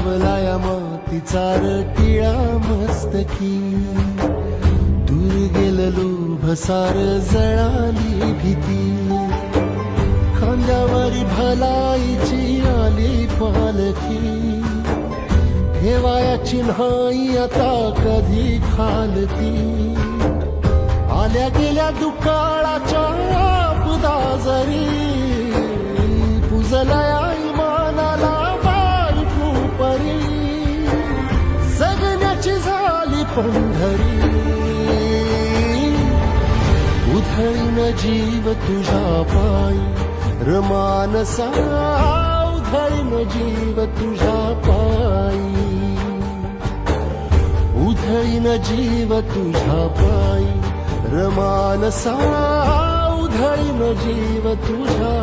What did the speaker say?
लावलाया मातीचा टिळा मस्तकी, दूर गेलेलो भसार जळाली भीती, खांद्यावरी भलाईची आली पालखी, ठेवाया चिन्हाई आता कधी खालती, आल्या गेल्या दुकाळाच्या आपदा जरी, पुजलया इमानाला बायकू परी, जगण्याची झाली पंढरी, उधळीन जीव तुझ्या पायी रमानसा, उधळीन जीव तुझ्या पायी, उधळीन जीव तुझ्या पायी रमानसा, उधळीन जीव तुझ्या